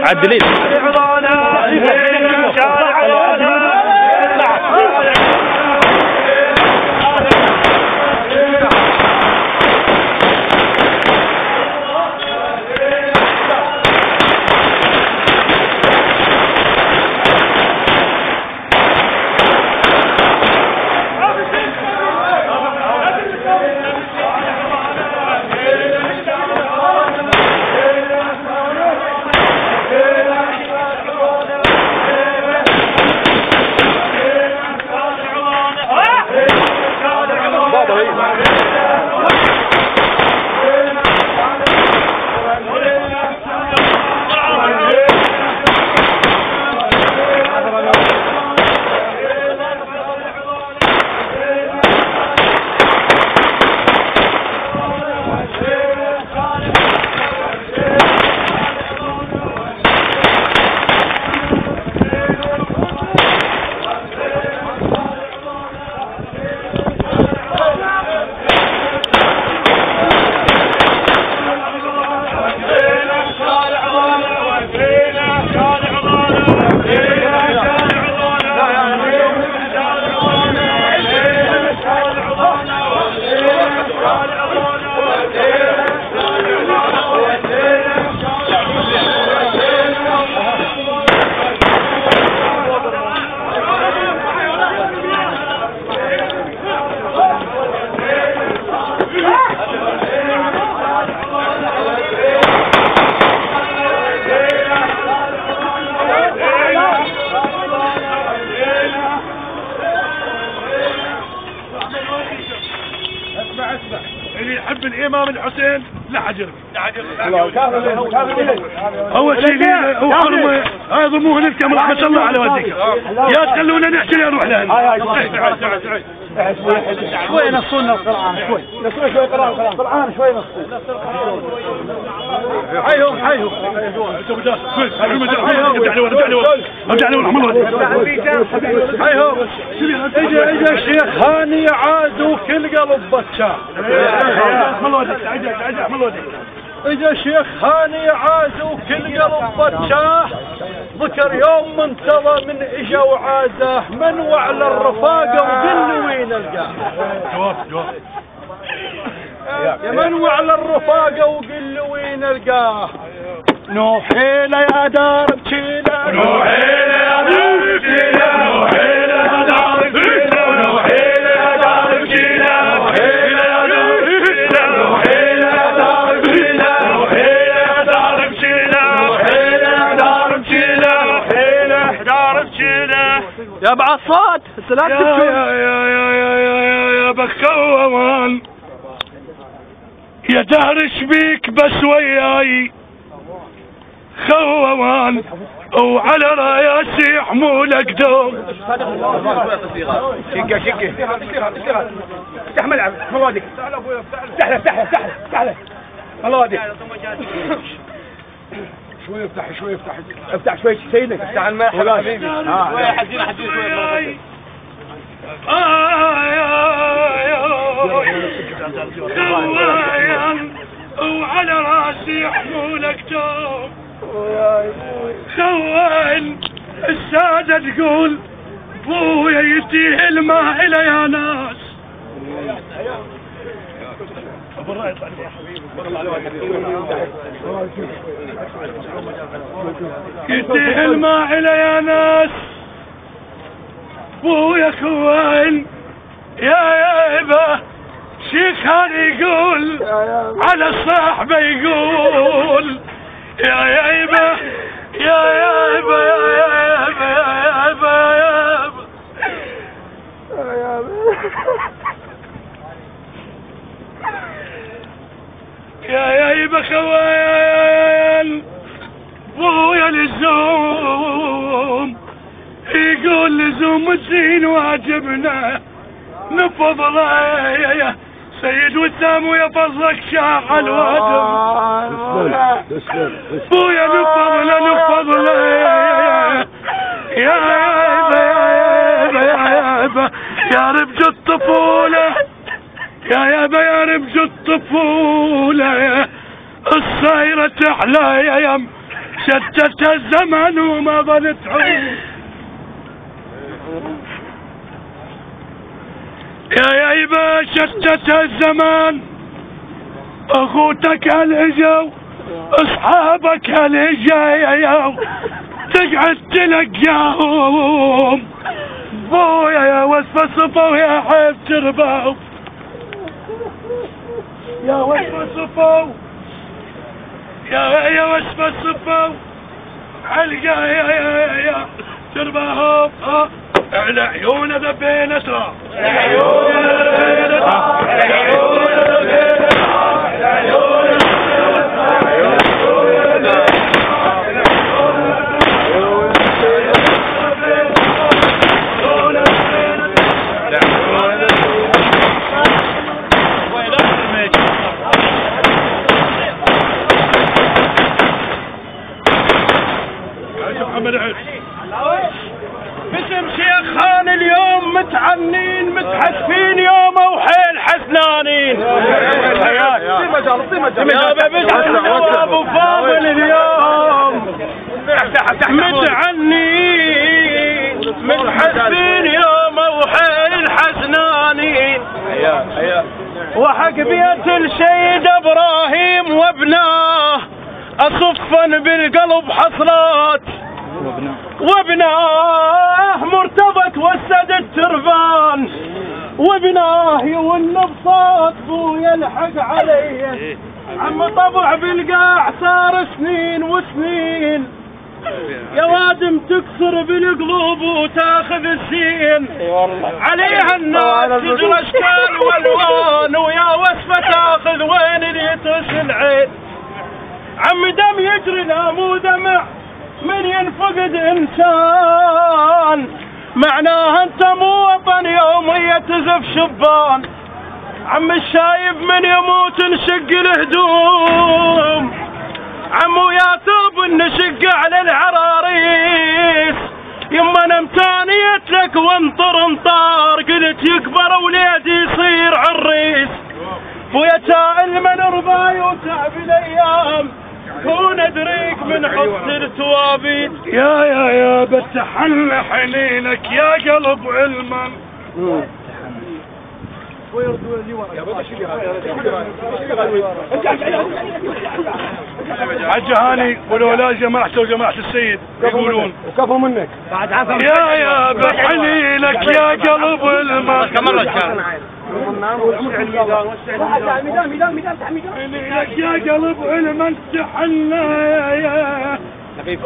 عدلين. اللي يحب الامام الحسين لا حجر اول شيء هو حرمه هاي ضموه للكامل رحمه الله على والديك يا تخلونا نحكي نروح لهنا. شوي نصونا القرآن شوي شوي قرآن شوي نصونا حيهم ارجع لي ورحمه الله حيهم اجا الشيخ هاني عاد وكل قلب بكى اجا الشيخ هاني عاد وكل قلب بكى ذكر يوم منتظى من اجا وعاده من وعلى الرفاقه وقل وين القاه يا من وعلى الرفاقه وقل وين القاه نوحيله يا دار بشيله نوحيله يا دار بشيله نوحيله يا دار بشيله نوحيله يا دار بشيله نوحيله يا دار بشيله نوحيله يا دار بشيله نوحيله يا دار بشيله نوحيله يا دار بشيله نوحيله يا دار بشيله يا بعصات سلامتك يا بخوان يا دار شبيك بس وياي خوان وعلى راياسي حمولك دوم شقه افتح ملعب ملودك افتح له ملودك شوي افتح شوي سيدك افتح الماء حبيبي شوي حزين شوي خوان وعلى راسي حمولك دوم خوان السادة تقول بويا يديه الماء إلى يا ناس يديه الماء إلى يا ناس بويا خوان يا يبا شيخ هذا يقول على صاحبه يقول يا يابا يا يابا يا يابا يا يابا خوان بويا لزوم يقول لزوم الدين واجبنا نفضل يا سيد وسام ويا فضلك شاع الوادم بويا نفضل يا يابا يا ربج الطفولة يا يابا يا ربج الطفولة الصايرة تحلى يا يم شتت الزمن وما ظلت عود يا يبا شتت الزمان اخوتك الهجو اصحابك الهجايا تقعد تلقاهم بويا يا وصف صفو يا حب ترباو يا وصف صفو يا وصف الصفو حلقة يا ترباهم على عيون ذبين اسرى عيون ذبين اسرى عيون ذبين اسرى عيون باسم شيخ خان اليوم متعنين متحسفين يوم وحيل حسنانين يا بابا ابو فاضل اليوم متعنين متحسفين يوم وحيل حسنانين وحق بيت الشيد ابراهيم وابناه اصفا بالقلب حصلات وابناه مرتبط والسد التربان وابناه يون بصوت بويا الحق علي عم طبع بالقاع صار سنين وسنين يا وادم تكسر بالقلوب وتاخذ السين عليها الناس تجرى اشكال والوان ويا وصفه تاخذ وين اللي تسل العين عم دم يجري لا مو دمع من ينفقد انسان معناها انت مو وطن يوم يتزف شبان عم الشايب من يموت نشق الهدوم عمو يا ثوب نشق على العراريس يما نمتانيت لك وانطر انطار قلت يكبر وليدي يصير عريس ويا تائل من رباي وتعب الايام كون ادريك من حسن التوابيت يا بتحل حنينك يا قلب علما حج هاني ولولا جماعته وجماعة السيد يقولون وكفوا منك بعد عفوا يا بحنينك يا قلب علما حنينك يا قلب علما تحلى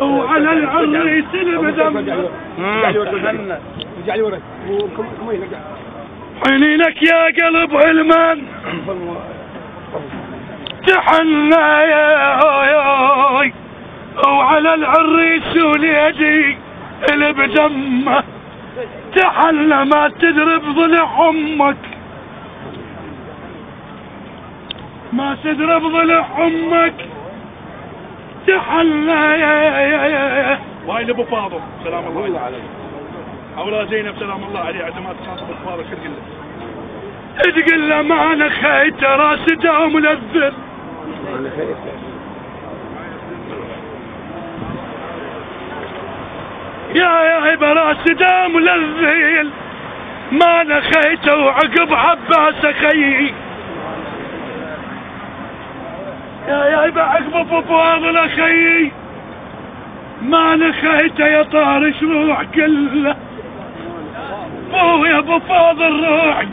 وعلى العريس البدم حنينك يا قلب علما تحنى وعلى العريس وليدي اللي بدمه تحنى ما تدري بضلع امك ما تدري بضلع امك تحنى وهاي ابو فاضل سلام الله عليه اولاد زينب سلام الله عليه عزمات خاصه ابو فاضل شو تقول له ما انا خيت راس دام ملذذ يا براس دام ملذذ ما نخيته وعقب عباس خيي يا عقب ابو فاضل اخيي ما نخيته يا طارش روح كله يا ابو فاضل روح